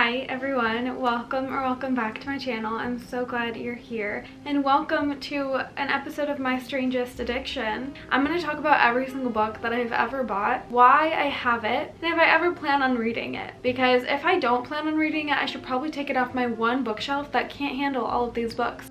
Hi everyone, welcome back to my channel. I'm so glad you're here, and welcome to an episode of My Strangest Addiction. I'm going to talk about every single book that I've ever bought, why I have it, and if I ever plan on reading it. Because if I don't plan on reading it, I should probably take it off my one bookshelf that can't handle all of these books.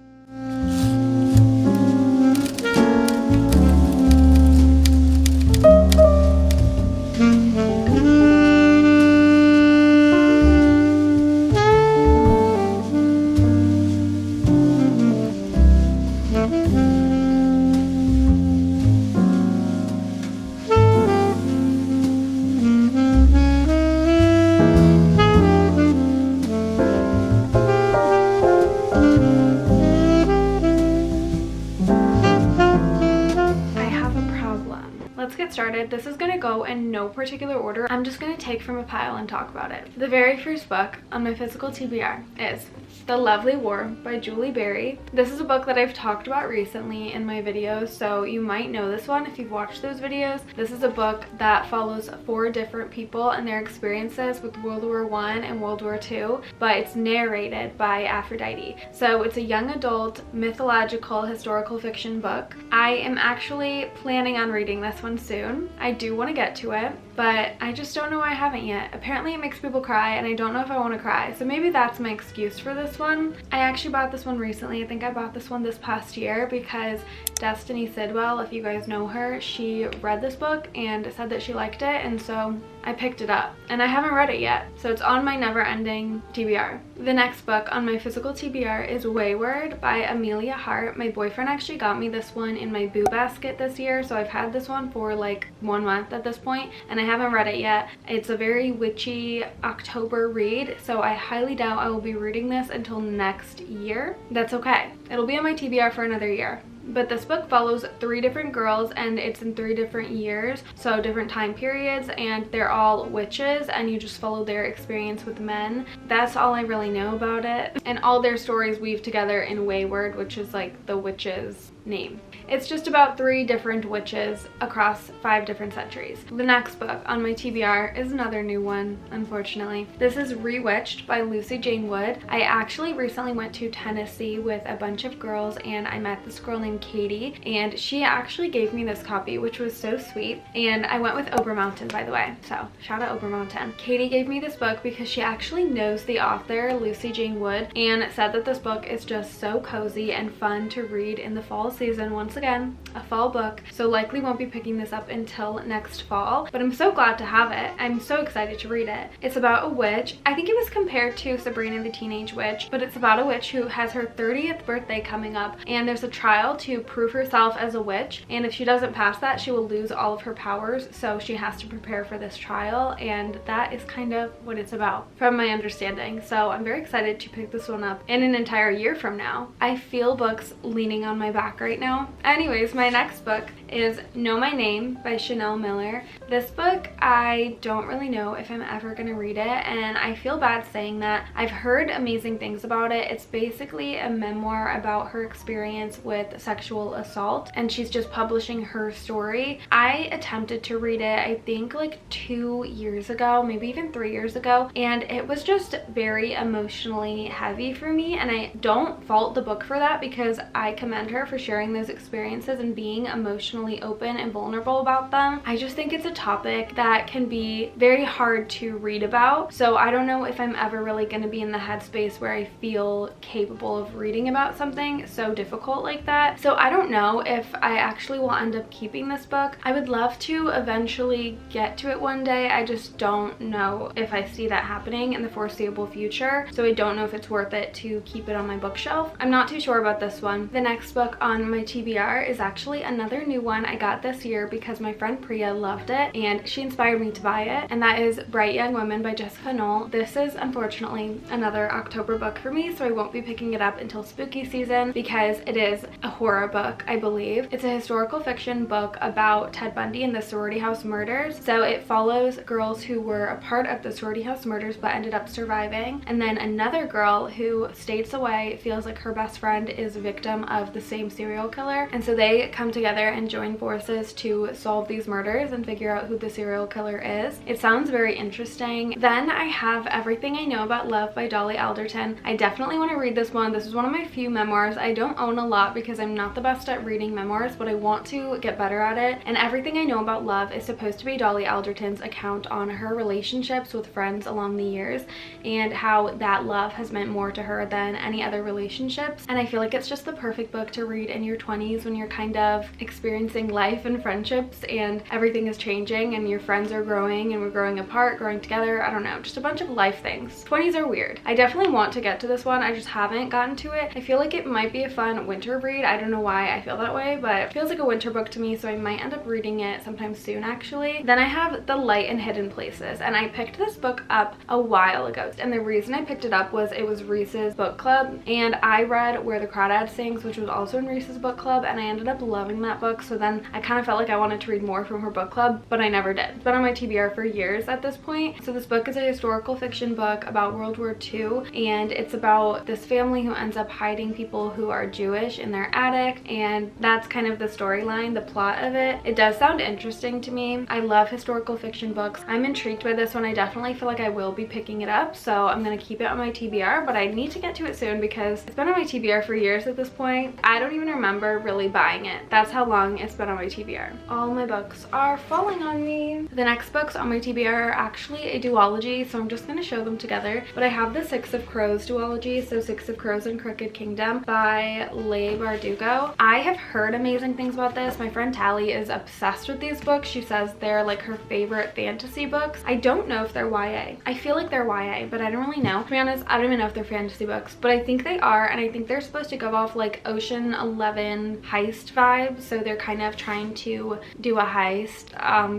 Started. This is going to go in no particular order. I'm just going to take from a pile and talk about it. The very first book on my physical TBR is The Lovely War by Julie Berry. This is a book that I've talked about recently in my videos, so you might know this one if you've watched those videos. This is a book that follows 4 different people and their experiences with World War I and World War II, but it's narrated by Aphrodite. So it's a young adult mythological historical fiction book. I am actually planning on reading this one soon. I do want to get to it, but I just don't know why I haven't yet. Apparently it makes people cry, and I don't know if I want to cry, so maybe that's my excuse for this one. I actually bought this one recently. I think I bought this one this past year because Destiny Sidwell, if you guys know her, she read this book and said that she liked it, and so I picked it up, and I haven't read it yet, so it's on my never-ending TBR. The next book on my physical TBR is Wayward by Amelia Hart. My boyfriend actually got me this one in my boo basket this year, so I've had this one for like 1 month at this point, and I haven't read it yet. It's a very witchy October read, so I highly doubt I will be reading this until next year. That's okay. It'll be on my TBR for another year. But this book follows 3 different girls, and it's in 3 different years, so different time periods, and they're all witches, and you just follow their experience with men. That's all I really know about it. And all their stories weave together in Wayward, which is like the witch's name. It's just about 3 different witches across 5 different centuries. The next book on my TBR is another new one, unfortunately. This is Rewitched by Lucy Jane Wood. I actually recently went to Tennessee with a bunch of girls, and I met this girl named Katie, and she actually gave me this copy, which was so sweet. And I went with Obermountain, by the way, so shout out Obermountain. Katie gave me this book because she actually knows the author, Lucy Jane Wood, and said that this book is just so cozy and fun to read in the fall season. Once again, a fall book, so likely won't be picking this up until next fall, but I'm so glad to have it. I'm so excited to read it. It's about a witch. I think it was compared to Sabrina the Teenage Witch, but it's about a witch who has her 30th birthday coming up, and there's a trial to prove herself as a witch, and if she doesn't pass that, she will lose all of her powers, so she has to prepare for this trial, and that is kind of what it's about from my understanding. So I'm very excited to pick this one up in an entire year from now. I feel books leaning on my back right now. Anyways, my next book is Know My Name by Chanel Miller. This book, I don't really know if I'm ever gonna read it, and I feel bad saying that. I've heard amazing things about it. It's basically a memoir about her experience with sexual assault, and she's just publishing her story. I attempted to read it, I think like 2 years ago, maybe even 3 years ago, and it was just very emotionally heavy for me, and I don't fault the book for that because I commend her for sharing those experiences and being emotionally open and vulnerable about them. I just think it's a topic that can be very hard to read about, so I don't know if I'm ever really going to be in the headspace where I feel capable of reading about something so difficult like that. So I don't know if I actually will end up keeping this book. I would love to eventually get to it one day. I just don't know if I see that happening in the foreseeable future, so I don't know if it's worth it to keep it on my bookshelf. I'm not too sure about this one. The next book on my TBR is actually another new one I got this year because my friend Priya loved it and she inspired me to buy it, and that is Bright Young Women by Jessica Knoll. This is unfortunately another October book for me, so I won't be picking it up until spooky season because it is a horror book, I believe. It's a historical fiction book about Ted Bundy and the sorority house murders. So it follows girls who were a part of the sorority house murders but ended up surviving, and then another girl who stays away, feels like her best friend is a victim of the same serial killer, and so they come together and join join forces to solve these murders and figure out who the serial killer is. It sounds very interesting. Then I have Everything I Know About Love by Dolly Alderton. I definitely want to read this one. This is one of my few memoirs. I don't own a lot because I'm not the best at reading memoirs, but I want to get better at it. And Everything I Know About Love is supposed to be Dolly Alderton's account on her relationships with friends along the years and how that love has meant more to her than any other relationships. And I feel like it's just the perfect book to read in your 20s when you're kind of experiencing life and friendships and everything is changing and your friends are growing and we're growing apart, growing together. I don't know, just a bunch of life things. 20s are weird. I definitely want to get to this one. I just haven't gotten to it. I feel like it might be a fun winter read. I don't know why I feel that way, but it feels like a winter book to me, so I might end up reading it sometime soon actually. Then I have The Light in Hidden Places, and I picked this book up a while ago, and the reason I picked it up was it was Reese's book club, and I read Where the Crawdad Sings, which was also in Reese's book club, and I ended up loving that book. So then I kind of felt like I wanted to read more from her book club, but I never did. It's been on my TBR for years at this point. So this book is a historical fiction book about World War II, and it's about this family who ends up hiding people who are Jewish in their attic, and that's kind of the storyline, the plot of it. It does sound interesting to me. I love historical fiction books. I'm intrigued by this one. I definitely feel like I will be picking it up, so I'm gonna keep it on my TBR, but I need to get to it soon because it's been on my TBR for years at this point. I don't even remember really buying it. That's how long it's been on my TBR. All my books are falling on me. The next books on my TBR are actually a duology, so I'm just gonna show them together. But I have the Six of Crows duology, so Six of Crows and Crooked Kingdom by Leigh Bardugo. I have heard amazing things about this. My friend Tally is obsessed with these books. She says they're like her favorite fantasy books. I don't know if they're YA. I feel like they're YA, but I don't really know. To be honest, I don't even know if they're fantasy books, but I think they are, and I think they're supposed to go off like Ocean 11 heist vibes, so they're kind of trying to do a heist.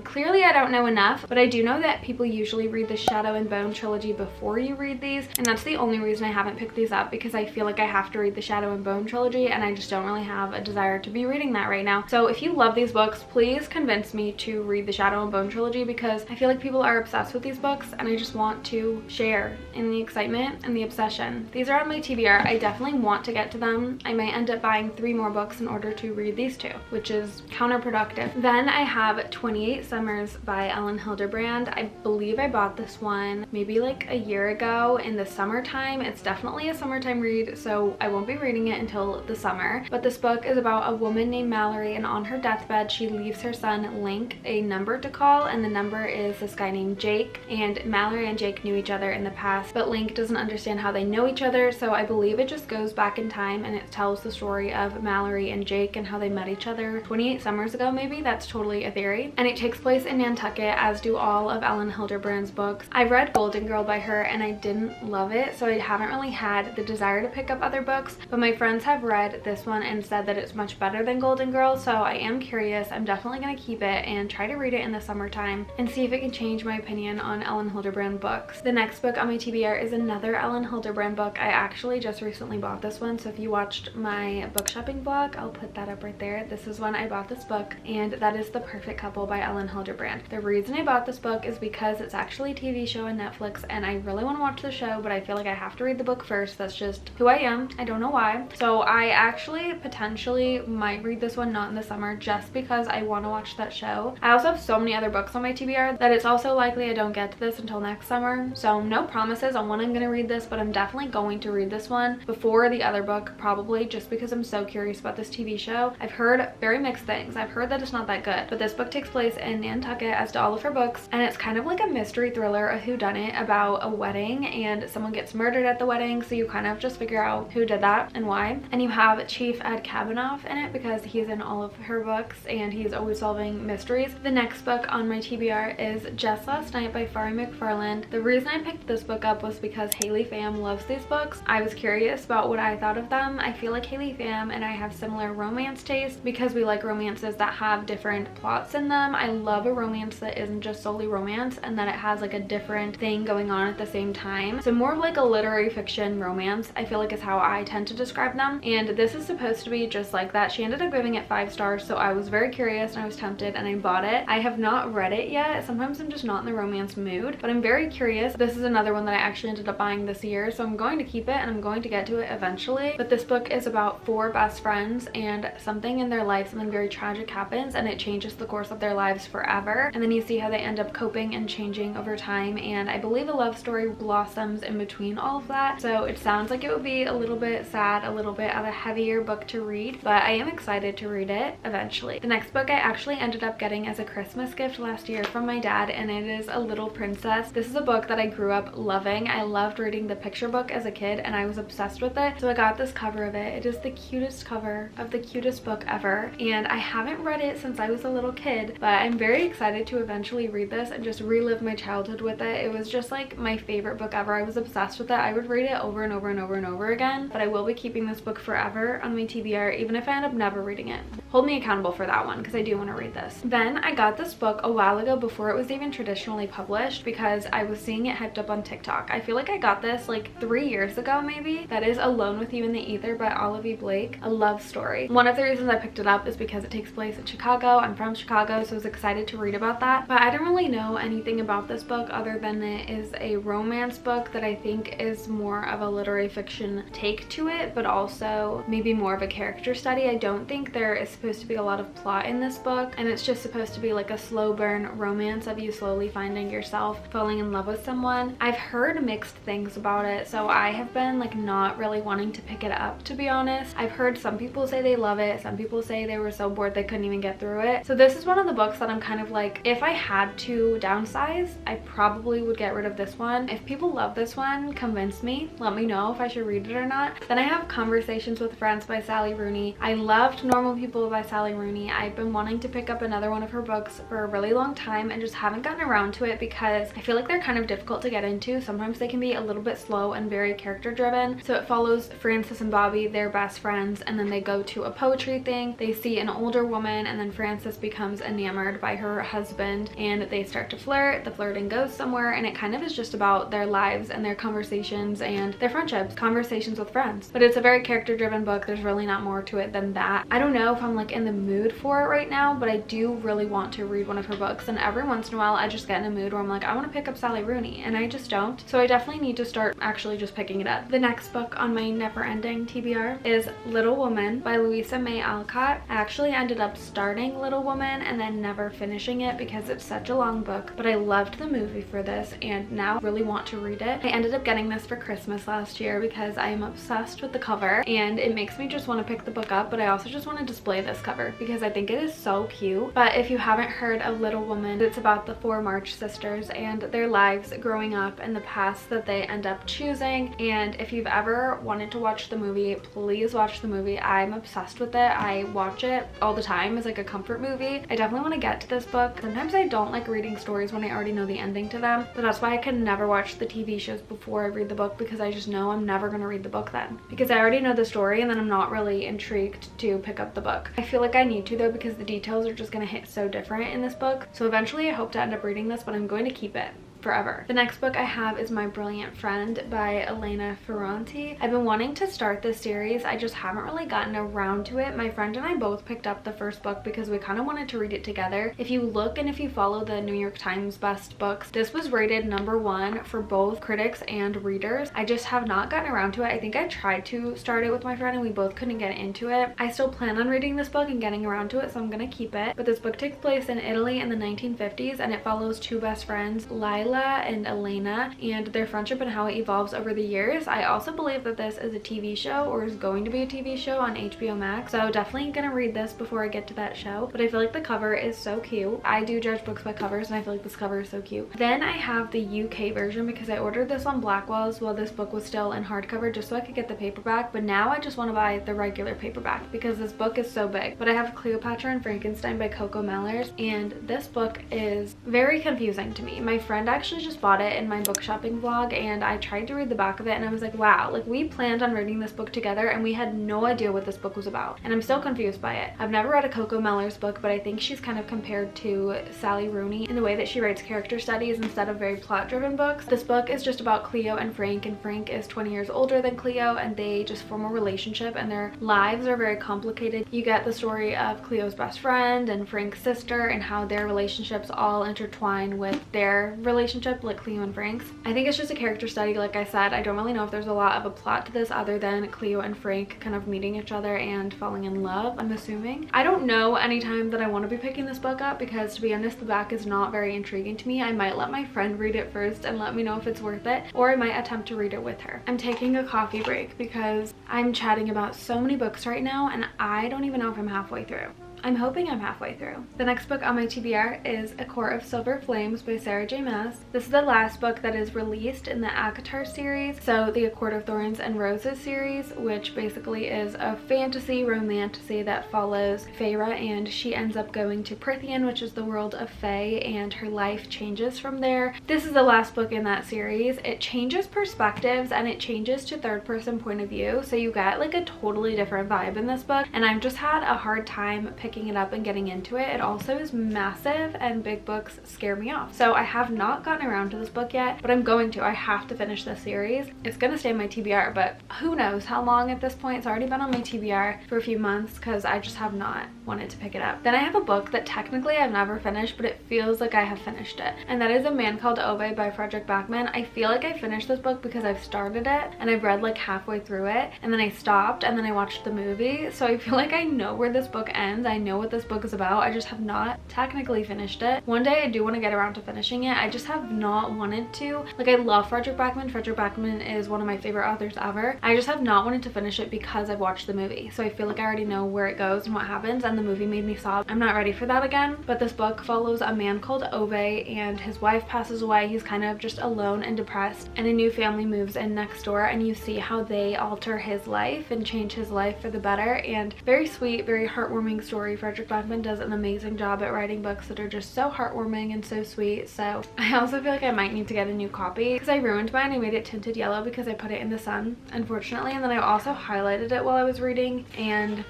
Clearly I don't know enough, but I do know that people usually read the Shadow and Bone trilogy before you read these, and that's the only reason I haven't picked these up, because I feel like I have to read the Shadow and Bone trilogy, and I just don't really have a desire to be reading that right now. So if you love these books, please convince me to read the Shadow and Bone trilogy, because I feel like people are obsessed with these books, and I just want to share in the excitement and the obsession. These are on my TBR. I definitely want to get to them. I might end up buying 3 more books in order to read these 2, which is counterproductive. Then I have 28 Summers by Ellen Hilderbrand. I believe I bought this one maybe like a year ago in the summertime. It's definitely a summertime read, so I won't be reading it until the summer. But this book is about a woman named Mallory, and on her deathbed she leaves her son Link a number to call, and the number is this guy named Jake, and Mallory and Jake knew each other in the past, but Link doesn't understand how they know each other, so I believe it just goes back in time and it tells the story of Mallory and Jake and how they met each other 28 summers ago maybe. That's totally a theory, and it takes place in Nantucket, as do all of Ellen Hilderbrand's books. I read Golden Girl by her and I didn't love it, so I haven't really had the desire to pick up other books, but my friends have read this one and said that it's much better than Golden Girl, so I am curious. I'm definitely going to keep it and try to read it in the summertime and see if it can change my opinion on Ellen Hilderbrand books. The next book on my TBR is another Ellen Hilderbrand book. I actually just recently bought this one, so if you watched my book shopping vlog, I'll put that up right there. This is when I bought this book, and that is The Perfect Couple by Ellen Hilderbrand. The reason I bought this book is because it's actually a TV show on Netflix, and I really want to watch the show, but I feel like I have to read the book first. That's just who I am. I don't know why. So I actually potentially might read this one not in the summer, just because I want to watch that show. I also have so many other books on my TBR that it's also likely I don't get to this until next summer, so no promises on when I'm going to read this, but I'm definitely going to read this one before the other book, probably, just because I'm so curious about this TV show. I've heard very mixed things. I've heard that it's not that good, but this book takes place in Nantucket, as do all of her books, and it's kind of like a mystery thriller, a whodunit about a wedding, and someone gets murdered at the wedding, so you kind of just figure out who did that and why. And you have Chief Ed Kavanaugh in it because he's in all of her books and he's always solving mysteries. The next book on my TBR is Just Last Night by Fari McFarland. The reason I picked this book up was because Haley Pham loves these books. I was curious about what I thought of them. I feel like Haley Pham and I have similar romance tastes because we like romances that have different plots in them. I love a romance that isn't just solely romance and that it has like a different thing going on at the same time. So more of like a literary fiction romance, I feel like, is how I tend to describe them, and this is supposed to be just like that. She ended up giving it 5 stars, so I was very curious and I was tempted and I bought it. I have not read it yet. Sometimes I'm just not in the romance mood, but I'm very curious. This is another one that I actually ended up buying this year, so I'm going to keep it and I'm going to get to it eventually. But this book is about 4 best friends and something in their life something very tragic happens and it changes the course of their lives forever. And then you see how they end up coping and changing over time, and I believe a love story blossoms in between all of that. So it sounds like it would be a little bit sad, a little bit of a heavier book to read, but I am excited to read it eventually. The next book I actually ended up getting as a Christmas gift last year from my dad, and it is A Little Princess. This is a book that I grew up loving. I loved reading the picture book as a kid and I was obsessed with it. So I got this cover of it. It is the cutest cover of the cutest book ever, and I haven't read it since I was a little kid, but I'm very excited to eventually read this and just relive my childhood with it. It was just like my favorite book ever. I was obsessed with it. I would read it over and over and over and over again, but I will be keeping this book forever on my TBR even if I end up never reading it. Hold me accountable for that one because I do want to read this. Then I got this book a while ago before it was even traditionally published because I was seeing it hyped up on TikTok. I feel like I got this like 3 years ago maybe. That is Alone with You in the Ether by Olivia Blake, a love story. One of the reasons I picked it up is because it takes place in Chicago. I'm from Chicago, so I was excited to read about that, but I didn't really know anything about this book other than it is a romance book that I think is more of a literary fiction take to it, but also maybe more of a character study. I don't think there is supposed to be a lot of plot in this book, and it's just supposed to be like a slow burn romance of you slowly finding yourself falling in love with someone. I've heard mixed things about it, so I have been like not really wanting to pick it up, to be honest. I've heard some people say they love it, some people say they were so bored they couldn't even get through it. So this is one of the books that I'm kind of like, if I had to downsize, I probably would get rid of this one. If people love this one, convince me, let me know if I should read it or not. Then I have Conversations with Friends by Sally Rooney. I loved Normal People by Sally Rooney. I've been wanting to pick up another one of her books for a really long time and just haven't gotten around to it because I feel like they're kind of difficult to get into. Sometimes they can be a little bit slow and very character driven. So it follows Frances and Bobby, they're best friends, and then they go to a poetry thing. They see an older woman, and then Frances becomes enamored by her husband and they start to flirt. The flirting goes somewhere, and it kind of is just about their lives and their conversations and their friendships. Conversations with Friends. But it's a very character driven book. There's really not more to it than that. I don't know if I'm like in the mood for it right now, but I do really want to read one of her books, and every once in a while I just get in a mood where I'm like, I want to pick up Sally Rooney, and I just don't. So I definitely need to start actually just picking it up. The next book on my never ending TBR is Little Woman by Louisa May Alcott. I actually ended up starting Little Woman and then never finishing it because it's such a long book, but I loved the movie for this and now really want to read it. I ended up getting this for Christmas last year because I am obsessed with the cover and it makes me just want to pick the book up, but I also just want to display this cover because I think it is so cute. But if you haven't heard of Little Woman, it's about the 4 March sisters and their lives growing up and the paths that they end up choosing. And if you've ever wanted to watch the movie, please watch the movie. I'm obsessed with it. I watch it all the time as like a comfort movie. I definitely want to get to this book. Sometimes I don't like reading stories when I already know the ending to them, but that's why I can never watch the TV shows before I read the book, because I just know I'm never going to read the book then, because I already know the story and then I'm not really intrigued to pick up the book. I feel like I need to though, because the details are just going to hit so different in this book. So eventually I hope to end up reading this, but I'm going to keep it forever. The next book I have is My Brilliant Friend by Elena Ferranti. I've been wanting to start this series. I just haven't really gotten around to it. My friend and I both picked up the first book because we kind of wanted to read it together. If you look and if you follow the New York Times best books, this was rated #1 for both critics and readers. I just have not gotten around to it. I think I tried to start it with my friend and we both couldn't get into it. I still plan on reading this book and getting around to it, so I'm gonna keep it. But this book takes place in Italy in the 1950s and it follows 2 best friends, Lila and Elena, and their friendship and how it evolves over the years. I also believe that this is a TV show or is going to be a TV show on HBO Max, so definitely gonna read this before I get to that show. But I feel like the cover is so cute. I do judge books by covers and I feel like this cover is so cute. Then I have the UK version because I ordered this on Blackwell's while this book was still in hardcover just so I could get the paperback, but now I just want to buy the regular paperback because this book is so big. But I have Cleopatra and Frankenstein by Coco Mellers, and this book is very confusing to me. My friend actually just bought it in my book shopping vlog and I tried to read the back of it and I was like, wow, like we planned on reading this book together and we had no idea what this book was about, and I'm still confused by it. I've never read a Coco Mellers book, but I think she's kind of compared to Sally Rooney in the way that she writes character studies instead of very plot driven books. This book is just about Cleo and Frank is 20 years older than Cleo and they just form a relationship and their lives are very complicated. You get the story of Cleo's best friend and Frank's sister and how their relationships all intertwine with their relationship relationship like Cleo and Frank's. I think it's just a character study. Like I said, I don't really know if there's a lot of a plot to this other than Cleo and Frank kind of meeting each other and falling in love, I'm assuming. I don't know any time that I want to be picking this book up because, to be honest, the back is not very intriguing to me. I might let my friend read it first and let me know if it's worth it, or I might attempt to read it with her. I'm taking a coffee break because I'm chatting about so many books right now and I don't even know if I'm halfway through. I'm hoping I'm halfway through. The next book on my TBR is A Court of Silver Flames by Sarah J. Maas. This is the last book that is released in the ACOTAR series, so the A Court of Thorns and Roses series, which basically is a fantasy romantasy that follows Feyre, and she ends up going to Prythian, which is the world of Fae, and her life changes from there. This is the last book in that series. It changes perspectives and it changes to third person point of view, so you get like a totally different vibe in this book, and I've just had a hard time picking it up and getting into it. It also is massive and big books scare me off. So I have not gotten around to this book yet, but I'm going to. I have to finish this series. It's gonna stay in my TBR, but who knows how long at this point. It's already been on my TBR for a few months because I just have not wanted to pick it up. Then I have a book that technically I've never finished, but it feels like I have finished it, and that is A Man Called Ove by Frederick Backman. I feel like I finished this book because I've started it and I've read like halfway through it, and then I stopped and then I watched the movie, so I feel like I know where this book ends. I know what this book is about. I just have not technically finished it. One day I do want to get around to finishing it. I just have not wanted to. Like, I love Frederick Backman. Frederick Backman is one of my favorite authors ever. I just have not wanted to finish it because I've watched the movie, so I feel like I already know where it goes and what happens, and the movie made me sob. I'm not ready for that again. But this book follows a man called Ove, and his wife passes away. He's kind of just alone and depressed, and a new family moves in next door, and you see how they alter his life and change his life for the better. And very sweet, very heartwarming story. Frederick Backman does an amazing job at writing books that are just so heartwarming and so sweet. So I also feel like I might need to get a new copy because I ruined mine. I made it tinted yellow because I put it in the sun, unfortunately, and then I also highlighted it while I was reading, and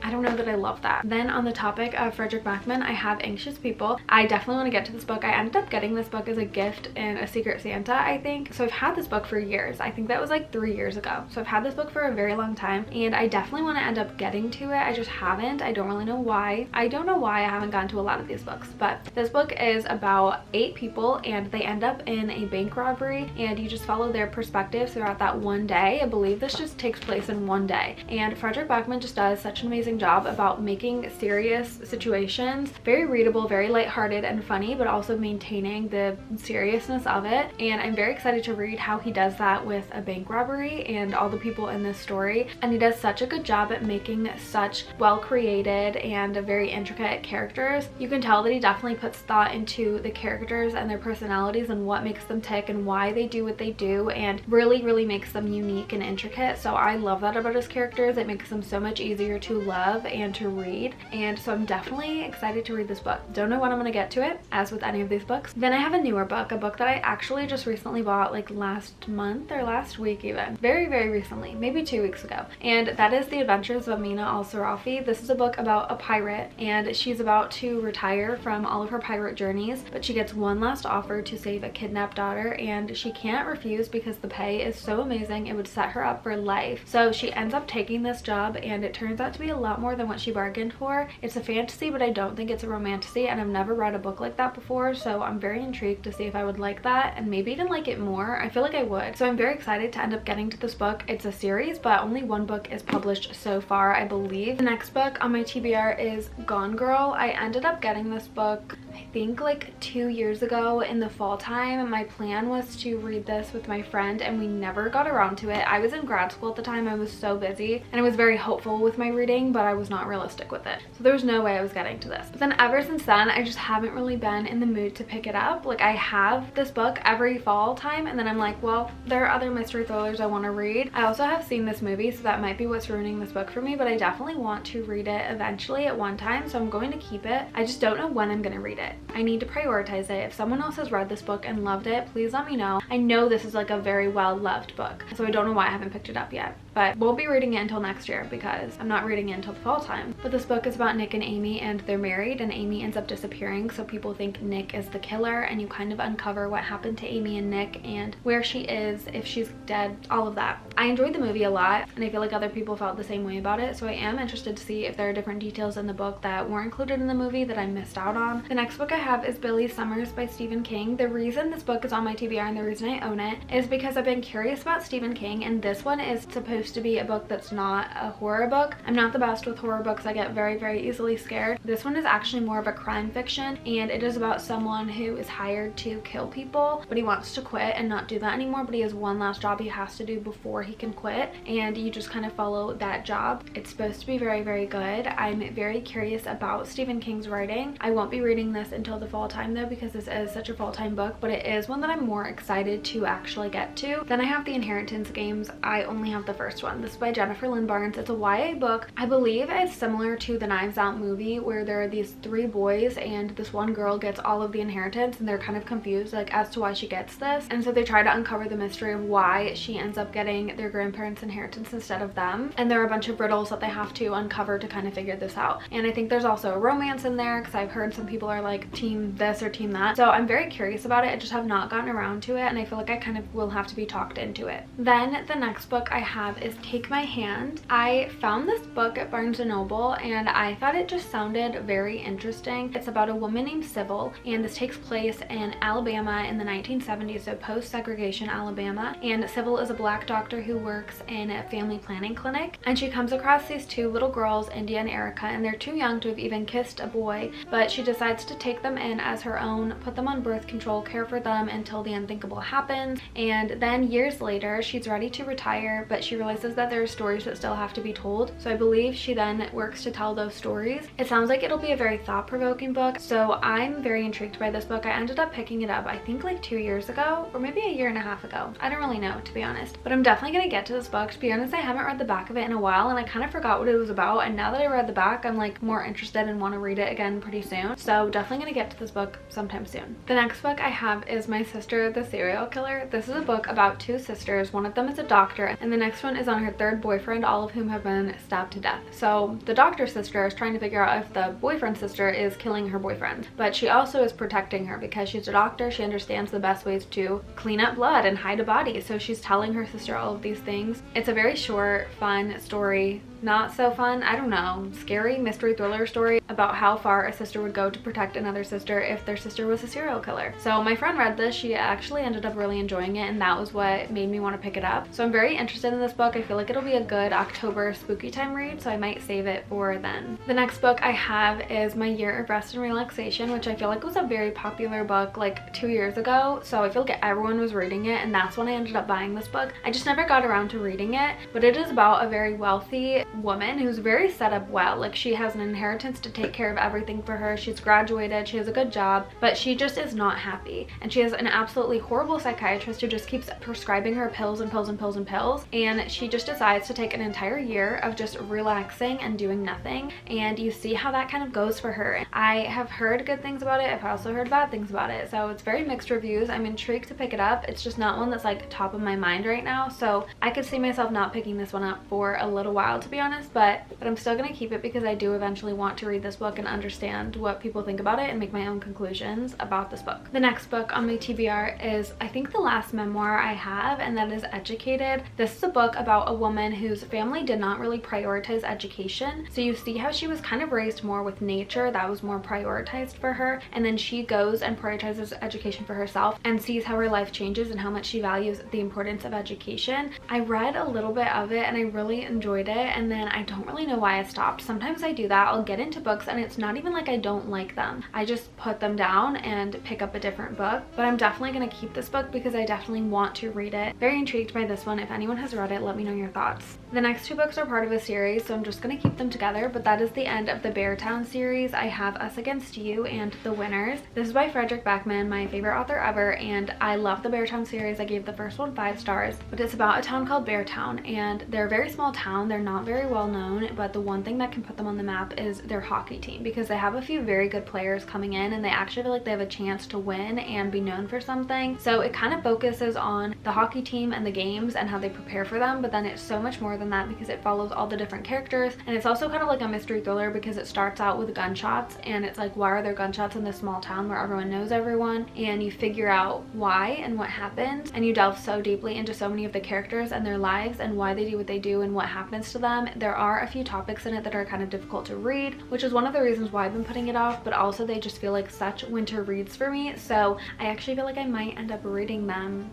I don't know that I love that. Then on the topic of Frederick Backman, I have Anxious People. I definitely want to get to this book. I ended up getting this book as a gift in a Secret Santa, I think. So I've had this book for years. I think that was like 3 years ago. So I've had this book for a very long time, and I definitely want to end up getting to it. I just haven't. I don't really know why. I don't know why I haven't gotten to a lot of these books, but this book is about 8 people and they end up in a bank robbery, and you just follow their perspectives throughout that one day. I believe this just takes place in one day, and Frederick Backman just does such an amazing job about making serious situations very readable, very lighthearted and funny, but also maintaining the seriousness of it. And I'm very excited to read how he does that with a bank robbery and all the people in this story. And he does such a good job at making such well created and very intricate characters. You can tell that he definitely puts thought into the characters and their personalities and what makes them tick and why they do what they do, and really makes them unique and intricate. So I love that about his characters. It makes them so much easier to love and to read, and so I'm definitely excited to read this book. Don't know when I'm gonna get to it, as with any of these books. Then I have a newer book, a book that I actually just recently bought, like last month or last week even. Very recently, maybe 2 weeks ago, and that is The Adventures of Amina AlSurfi. This is a book about a pirate, and she's about to retire from all of her pirate journeys, but she gets one last offer to save a kidnapped daughter, and she can't refuse because the pay is so amazing. It would set her up for life. So she ends up taking this job, and it turns out to be a lot more than what she bargained for. It's a fantasy, but I don't think it's a romantasy, and I've never read a book like that before, so I'm very intrigued to see if I would like that and maybe even like it more. I feel like I would. So I'm very excited to end up getting to this book. It's a series, but only one book is published so far, I believe. The next book on my TBR is Gone Girl. I ended up getting this book I think like 2 years ago in the fall time. My plan was to read this with my friend and we never got around to it. I was in grad school at the time. I was so busy and I was very hopeful with my reading, but I was not realistic with it. So there was no way I was getting to this. But then ever since then, I just haven't really been in the mood to pick it up. Like, I have this book every fall time and then I'm like, well, there are other mystery thrillers I want to read. I also have seen this movie, so that might be what's ruining this book for me, but I definitely want to read it eventually at one time, so I'm going to keep it. I just don't know when I'm going to read it. I need to prioritize it. If someone else has read this book and loved it, please let me know. I know this is like a very well loved book, so I don't know why I haven't picked it up yet, but won't be reading it until next year because I'm not reading it until the fall time. But this book is about Nick and Amy, and they're married and Amy ends up disappearing, so people think Nick is the killer, and you kind of uncover what happened to Amy and Nick and where she is, if she's dead, all of that. I enjoyed the movie a lot and I feel like other people felt the same way about it, so I am interested to see if there are different details in the book that weren't included in the movie that I missed out on. The next next book I have is Billy Summers by Stephen King. The reason this book is on my TBR and the reason I own it is because I've been curious about Stephen King, and this one is supposed to be a book that's not a horror book. I'm not the best with horror books. I get very, very easily scared. This one is actually more of a crime fiction, and it is about someone who is hired to kill people, but he wants to quit and not do that anymore, but he has one last job he has to do before he can quit, and you just kind of follow that job. It's supposed to be very, very good. I'm very curious about Stephen King's writing. I won't be reading this until the fall time though, because this is such a fall time book, but it is one that I'm more excited to actually get to. Then I have The Inheritance Games. I only have the first one. This is by Jennifer Lynn Barnes. It's a YA book. I believe it's similar to the Knives Out movie, where there are these 3 boys and this one girl gets all of the inheritance, and they're kind of confused like as to why she gets this, and so they try to uncover the mystery of why she ends up getting their grandparents' inheritance instead of them. And there are a bunch of riddles that they have to uncover to kind of figure this out. And I think there's also a romance in there, because I've heard some people are like team this or team that, so I'm very curious about it. I just have not gotten around to it, and I feel like I kind of will have to be talked into it. Then the next book I have is Take My Hand. I found this book at Barnes & Noble and I thought it just sounded very interesting. It's about a woman named Sidwell, and this takes place in Alabama in the 1970s, so post-segregation Alabama, and Sidwell is a black doctor who works in a family planning clinic, and she comes across these 2 little girls, India and Erica, and they're too young to have even kissed a boy, but she decides to take them in as her own, put them on birth control, care for them until the unthinkable happens. And then years later she's ready to retire, but she realizes that there are stories that still have to be told, so I believe she then works to tell those stories. It sounds like it'll be a very thought-provoking book, so I'm very intrigued by this book. I ended up picking it up I think like 2 years ago, or maybe a year and a half ago. I don't really know, to be honest, but I'm definitely gonna get to this book. To be honest, I haven't read the back of it in a while, and I kind of forgot what it was about, and now that I read the back I'm like more interested and want to read it again pretty soon, so definitely gonna get to this book sometime soon. The next book I have is My Sister the Serial Killer. This is a book about 2 sisters. One of them is a doctor, and the next one is on her 3rd boyfriend, all of whom have been stabbed to death. So the doctor sister is trying to figure out if the boyfriend sister is killing her boyfriend, but she also is protecting her because she's a doctor. She understands the best ways to clean up blood and hide a body, so she's telling her sister all of these things. It's a very short, fun story. Not so fun, I don't know, scary mystery thriller story about how far a sister would go to protect another sister if their sister was a serial killer. So my friend read this, she actually ended up really enjoying it, and that was what made me want to pick it up. So I'm very interested in this book. I feel like it'll be a good October spooky time read, so I might save it for then. The next book I have is My Year of Rest and Relaxation, which I feel like was a very popular book like 2 years ago, so I feel like everyone was reading it, and that's when I ended up buying this book. I just never got around to reading it, but it is about a very wealthy woman who's very set up well. Like, she has an inheritance to take care of everything for her. She's graduated, she has a good job, but she just is not happy, and she has an absolutely horrible psychiatrist who just keeps prescribing her pills and pills and pills and pills, and she just decides to take an entire year of just relaxing and doing nothing, and you see how that kind of goes for her. I have heard good things about it. I've also heard bad things about it, so it's very mixed reviews. I'm intrigued to pick it up. It's just not one that's like top of my mind right now, so I could see myself not picking this one up for a little while, to be honest, but I'm still gonna keep it because I do eventually want to read this book and understand what people think about it and make my own conclusions about this book. The next book on my TBR is I think the last memoir I have, and that is Educated. This is a book about a woman whose family did not really prioritize education, so you see how she was kind of raised more with nature. That was more prioritized for her, and then she goes and prioritizes education for herself and sees how her life changes and how much she values the importance of education. I read a little bit of it and I really enjoyed it, and then I don't really know why I stopped. Sometimes I do that. I'll get into books and it's not even like I don't like them. I just put them down and pick up a different book, but I'm definitely going to keep this book because I definitely want to read it. Very intrigued by this one. If anyone has read it, let me know your thoughts. The next 2 books are part of a series, so I'm just going to keep them together, but that is the end of the Beartown series. I have Us Against You and The Winners. This is by Frederick Backman, my favorite author ever, and I love the Beartown series. I gave the first one 5 stars, but it's about a town called Beartown, and they're a very small town. They're not very well known, but the one thing that can put them on the map is their hockey team, because they have a few very good players coming in and they actually feel like they have a chance to win and be known for something. So it kind of focuses on the hockey team and the games and how they prepare for them, but then it's so much more than that because it follows all the different characters, and it's also kind of like a mystery thriller because it starts out with gunshots, and it's like, why are there gunshots in this small town where everyone knows everyone? And you figure out why and what happened, and you delve so deeply into so many of the characters and their lives and why they do what they do and what happens to them, them. There are a few topics in it that are kind of difficult to read, which is one of the reasons why I've been putting it off, but also they just feel like such winter reads for me. So I actually feel like I might end up reading them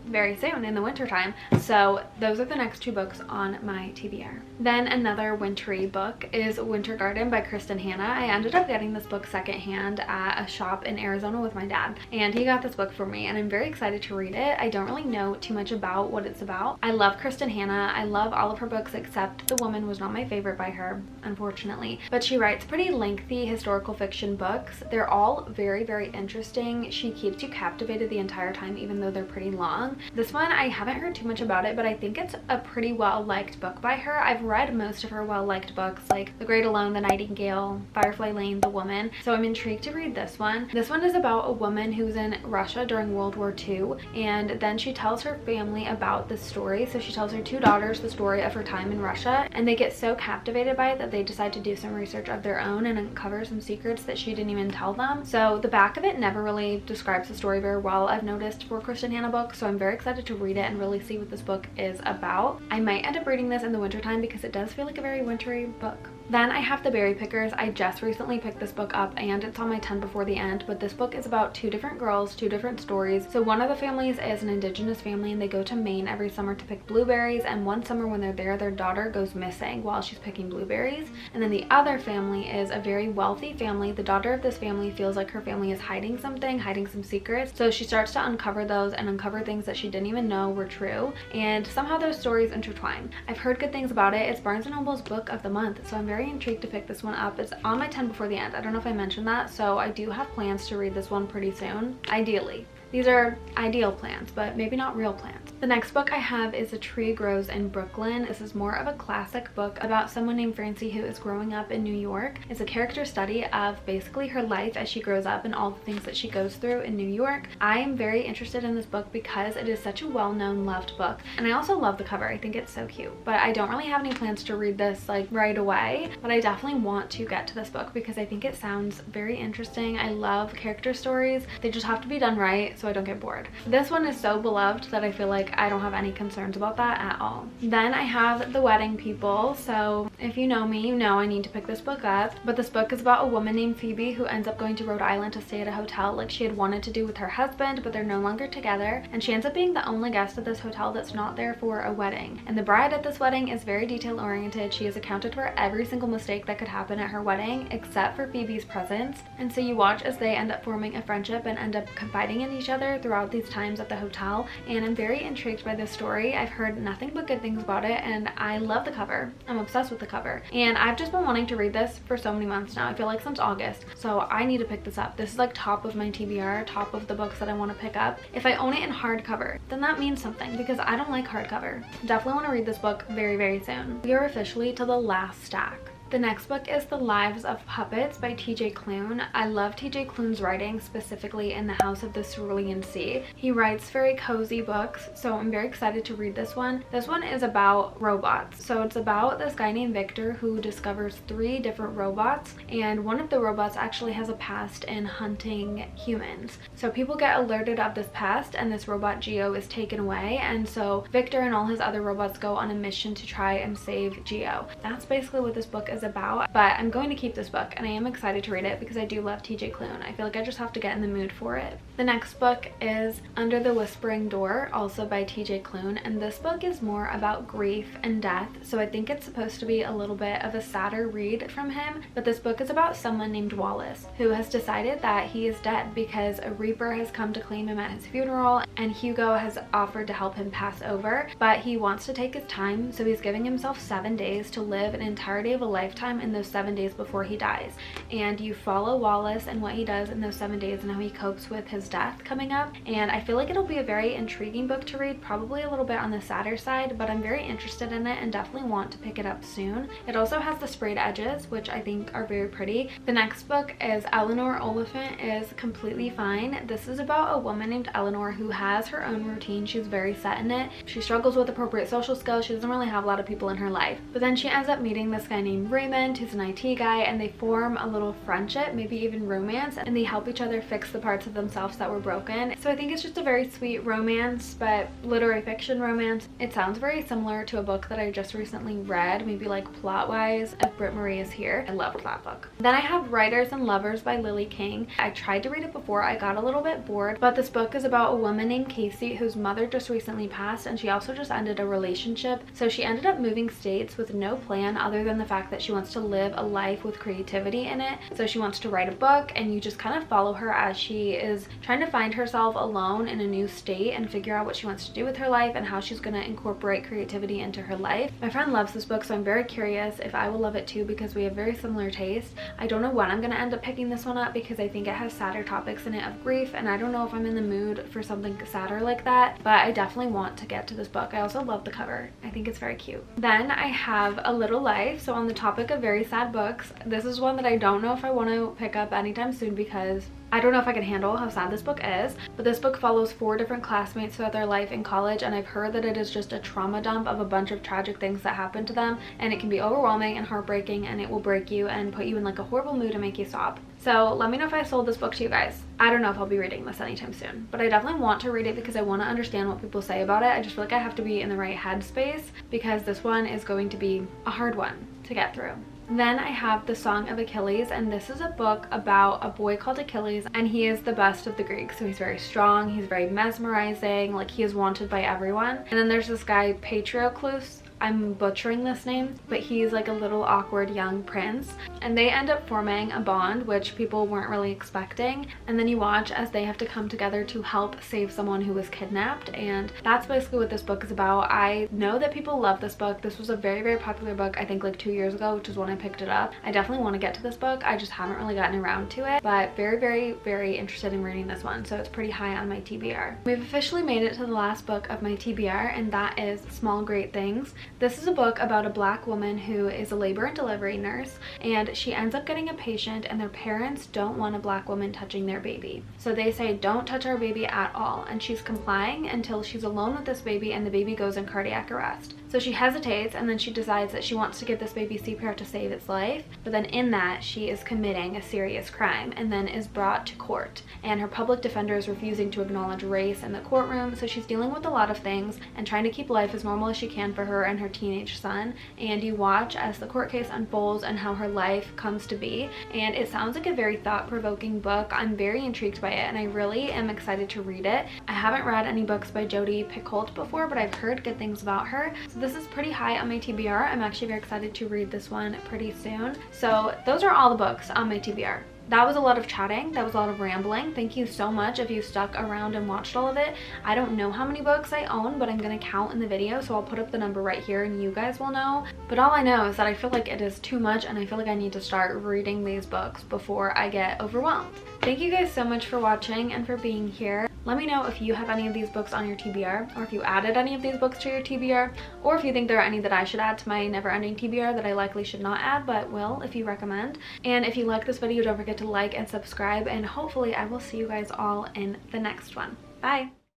very soon in the winter time. So those are the next 2 books on my TBR. Then another wintry book is Winter Garden by Kristen Hanna. I ended up getting this book secondhand at a shop in Arizona with my dad, and he got this book for me, and I'm very excited to read it. I don't really know too much about what it's about. I love Kristen Hanna. I love all of her books except The Woman was not my favorite by her, unfortunately, but she writes pretty lengthy historical fiction books. They're all very, very interesting. She keeps you captivated the entire time, even though they're pretty long. This one, I haven't heard too much about it, but I think it's a pretty well-liked book by her. I've read most of her well-liked books, like The Great Alone, The Nightingale, Firefly Lane, The Woman, so I'm intrigued to read this one. This one is about a woman who's in Russia during World War II, and then she tells her family about the story. So she tells her 2 daughters the story of her time in Russia, and they get so captivated by it that they decide to do some research of their own and uncover some secrets that she didn't even tell them. So the back of it never really describes the story very well, I've noticed, for Kristen Hanna books, so I'm very excited to read it and really see what this book is about. I might end up reading this in the wintertime because it does feel like a very wintry book. Then I have The Berry Pickers. I just recently picked this book up and it's on my 10 before the end, but this book is about 2 different girls, 2 different stories. So one of the families is an indigenous family and they go to Maine every summer to pick blueberries, and one summer when they're there, their daughter goes missing while she's picking blueberries. And then the other family is a very wealthy family. The daughter of this family feels like her family is hiding something, hiding some secrets. So she starts to uncover those and uncover things that she didn't even know were true, and somehow those stories intertwine. I've heard good things about it. It's Barnes & Noble's book of the month, so I'm very intrigued to pick this one up. It's on my 10 before the end. I don't know if I mentioned that, so I do have plans to read this one pretty soon, ideally. These are ideal plans, but maybe not real plans. The next book I have is A Tree Grows in Brooklyn. This is more of a classic book about someone named Francie who is growing up in New York. It's a character study of basically her life as she grows up and all the things that she goes through in New York. I am very interested in this book because it is such a well-known, loved book, and I also love the cover. I think it's so cute, but I don't really have any plans to read this like right away, but I definitely want to get to this book because I think it sounds very interesting. I love character stories. They just have to be done right so I don't get bored. This one is so beloved that I feel like I don't have any concerns about that at all. Then I have The Wedding People. So if you know me, you know I need to pick this book up, but this book is about a woman named Phoebe who ends up going to Rhode Island to stay at a hotel like she had wanted to do with her husband, but they're no longer together, and she ends up being the only guest at this hotel that's not there for a wedding. And the bride at this wedding is very detail oriented. She has accounted for every single mistake that could happen at her wedding except for Phoebe's presence, and so you watch as they end up forming a friendship and end up confiding in each other throughout these times at the hotel, and I'm very intrigued by this story. I've heard nothing but good things about it, and I love the cover. I'm obsessed with the cover, and I've just been wanting to read this for so many months now. I feel like since August, so I need to pick this up. This is like top of my TBR, top of the books that I want to pick up. If I own it in hardcover, then that means something because I don't like hardcover. Definitely want to read this book very, very soon. We are officially to the last stack. The next book is The Lives of Puppets by TJ Klune. I love TJ Klune's writing, specifically in The House of the Cerulean Sea. He writes very cozy books, so I'm very excited to read this one. This one is about robots. So it's about this guy named Victor who discovers 3 different robots, and one of the robots actually has a past in hunting humans. So people get alerted of this past, and this robot Geo is taken away, and so Victor and all his other robots go on a mission to try and save Geo. That's basically what this book is about, but I'm going to keep this book and I am excited to read it because I do love TJ Klune. I feel like I just have to get in the mood for it. The next book is Under the Whispering Door, also by TJ Klune, and this book is more about grief and death, so I think it's supposed to be a little bit of a sadder read from him, but this book is about someone named Wallace who has decided that he is dead because a reaper has come to claim him at his funeral, and Hugo has offered to help him pass over, but he wants to take his time, so he's giving himself 7 days to live an entirety of a lifetime in those 7 days before he dies. And you follow Wallace and what he does in those 7 days and how he copes with his death coming up, and I feel like it'll be a very intriguing book to read, probably a little bit on the sadder side, but I'm very interested in it and definitely want to pick it up soon. It also has the sprayed edges, which I think are very pretty. The next book is Elanor Oliphant is Completely Fine. This is about a woman named Elanor who has her own routine. She's very set in it. She struggles with appropriate social skills. She doesn't really have a lot of people in her life, but then she ends up meeting this guy named Raymond, who's an IT guy, and they form a little friendship, maybe even romance, and they help each other fix the parts of themselves that were broken. So I think it's just a very sweet romance, but literary fiction romance. It sounds very similar to a book that I just recently read, maybe like plot-wise, If Britt Marie Is Here. I loved that book. Then I have Writers and Lovers by Lily King. I tried to read it before, I got a little bit bored, but this book is about a woman named Casey whose mother just recently passed, and she also just ended a relationship. So she ended up moving states with no plan other than the fact that she wants to live a life with creativity in it. So she wants to write a book, and you just kind of follow her as she is trying to find herself alone in a new state and figure out what she wants to do with her life and how she's going to incorporate creativity into her life. My friend loves this book, so I'm very curious if I will love it too because we have very similar tastes. I don't know when I'm going to end up picking this one up because I think it has sadder topics in it of grief, and I don't know if I'm in the mood for something sadder like that, but I definitely want to get to this book. I also love the cover. I think it's very cute. Then I have A Little Life. So on the topic of very sad books, this is one that I don't know if I want to pick up anytime soon because I don't know if I can handle how sad this book is, but this book follows 4 different classmates throughout their life in college, and I've heard that it is just a trauma dump of a bunch of tragic things that happen to them, and it can be overwhelming and heartbreaking, and it will break you and put you in like a horrible mood and make you sob. So let me know if I sold this book to you guys. I don't know if I'll be reading this anytime soon, but I definitely want to read it because I want to understand what people say about it. I just feel like I have to be in the right headspace because this one is going to be a hard one to get through. Then I have The Song of Achilles, and this is a book about a boy called Achilles, and he is the best of the Greeks. So he's very strong, he's very mesmerizing, like he is wanted by everyone. And then there's this guy Patroclus. I'm butchering this name, but he's like a little awkward young prince, and they end up forming a bond which people weren't really expecting, and then you watch as they have to come together to help save someone who was kidnapped, and that's basically what this book is about. I know that people love this book. This was a very, very popular book, I think like 2 years ago, which is when I picked it up. I definitely want to get to this book. I just haven't really gotten around to it, but very, very, very interested in reading this one, so it's pretty high on my TBR. We've officially made it to the last book of my TBR, and that is Small Great Things. This is a book about a Black woman who is a labor and delivery nurse, and she ends up getting a patient, and their parents don't want a Black woman touching their baby. So they say, don't touch our baby at all, and she's complying until she's alone with this baby and the baby goes in cardiac arrest. So she hesitates, and then she decides that she wants to give this baby CPR to save its life, but then in that she is committing a serious crime and then is brought to court, and her public defender is refusing to acknowledge race in the courtroom. So she's dealing with a lot of things and trying to keep life as normal as she can for her and her teenage son, and you watch as the court case unfolds and how her life comes to be, and it sounds like a very thought-provoking book. I'm very intrigued by it, and I really am excited to read it. I haven't read any books by Jodi Picoult before, but I've heard good things about her, so this is pretty high on my TBR. I'm actually very excited to read this one pretty soon. So those are all the books on my TBR. That was a lot of chatting, that was a lot of rambling. Thank you so much if you stuck around and watched all of it. I don't know how many books I own, but I'm gonna count in the video, so I'll put up the number right here and you guys will know. But all I know is that I feel like it is too much, and I feel like I need to start reading these books before I get overwhelmed. Thank you guys so much for watching and for being here. Let me know if you have any of these books on your TBR, or if you added any of these books to your TBR, or if you think there are any that I should add to my never-ending TBR that I likely should not add, but will if you recommend. And if you like this video, don't forget to like and subscribe, and hopefully I will see you guys all in the next one. Bye!